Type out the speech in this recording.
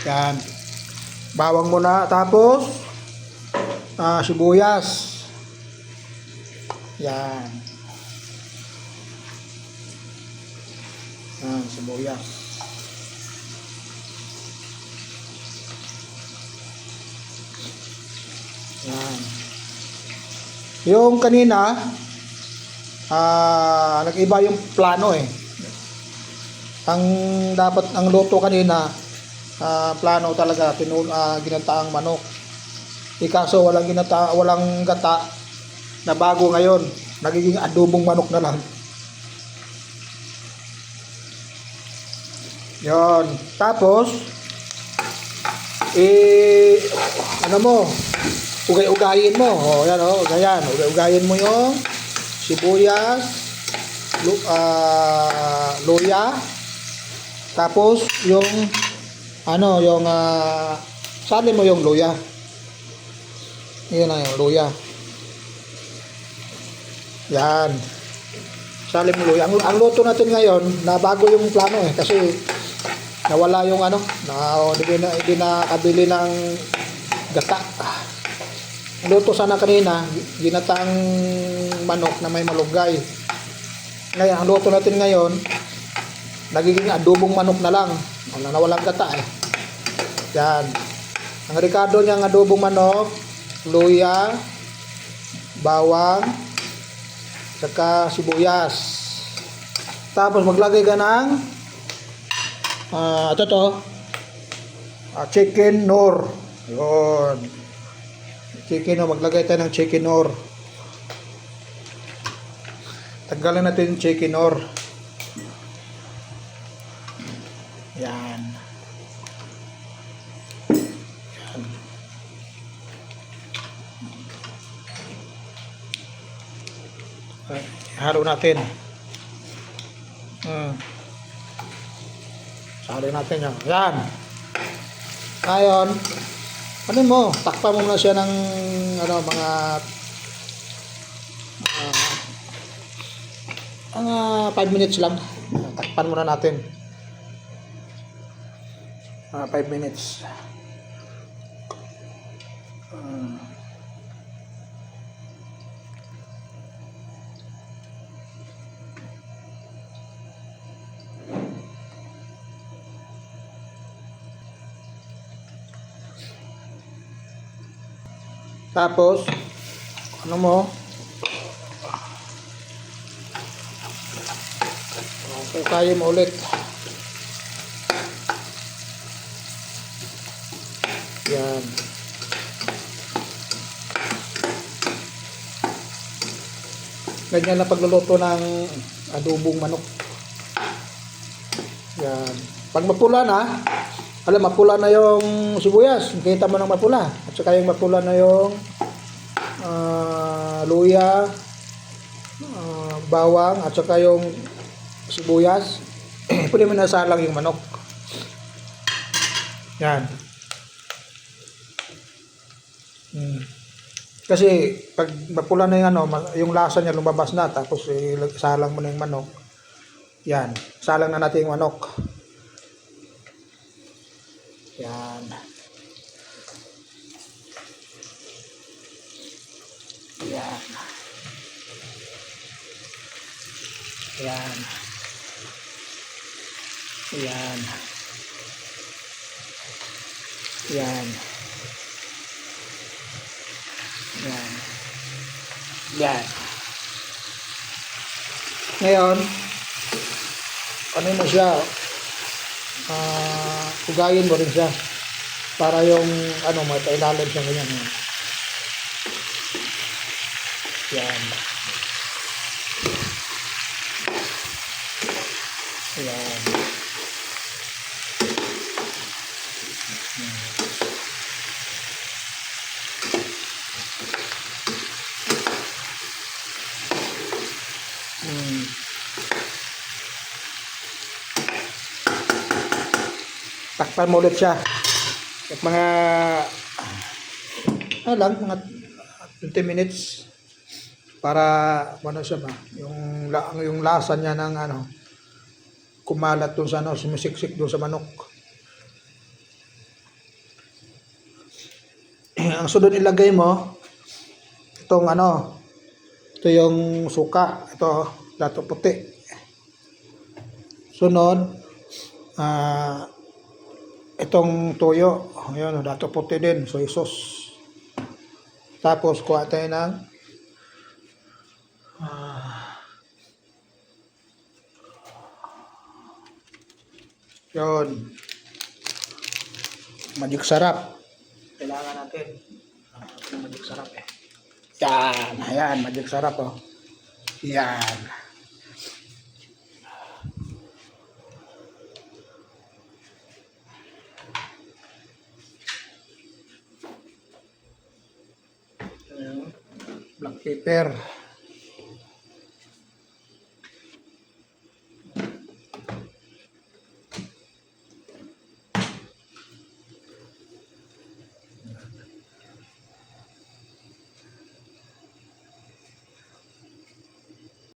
Yan. Bawang muna. Tapos, sibuyas. Yan. Yan, sibuyas. Yan. Yung kanina, nag-iba yung plano eh. Ang luto kanina, plano talaga, ginataang manok. Kaso walang gata na bago ngayon. Nagiging adobong manok na lang. Yon. Tapos, ano mo, ugay-ugayin mo. O, yan o, ganyan. Ugay-ugayin mo yung sibuyas, luya, tapos yung, sali mo yung luya. Yan na yung luya. Yan. Sali mo luya. Ang luto natin ngayon, na bago yung plano eh. Kasi, nawala yung hindi na kabili ng gata. Ang luto sana kanina, ginataang manok na may malunggay. Ngayon, ang luto natin ngayon, nagiging adobong manok na lang. Nawalang gata eh. Yan. Ang rekado niyang adobong manok, luya, bawang, saka sibuyas. Tapos maglagay ka ng chicken nor. Yun. Maglagay tayo ng chicken nor. Tanggalin natin yung chicken nor. Yan. Halo natin. Sali natin yan. Yan. Ngayon, ano mo, takpan mo muna siya ng mga 5 minutes lang. Takpan muna natin. 5 minutes. Tapos, kaya mo ulit. Yan. Ganyan na pagluluto ng adobong manok. Yan. Pag mapula na, mapula na yung sibuyas. Kita mo ng mapula. At saka yung mapula na yung luya, bawang, at saka yung sibuyas. Pwede mo na salang yung manok. Yan. Kasi pag mapula na yung lasa niya lumabas na, tapos salang mo na yung manok. Yan. Salang na natin yung manok. Yan. Yan. Yan. Yan. Yan. Yan. Yan. Ngayon, ano mo siya, ugayin mo rin siya para yung matailalim siya ganyan. Yan. Yan. Takpan mo ulit siya. At mga mga 20 minutes para siya ba yung lasa niya ng kumalat doon sa sumisiksik doon sa manok. Ang sunod ilagay mo, itong ano, ito yung suka. Ito, dato puti. Sunod, itong toyo. Ayan, dato puti din, soy sauce. Tapos, kuha tayo ng yun, magic sarap. Kailangan natin. Magic sarap eh. Yan, ayan, magic sarap oh. Yan. Ayan, black pepper.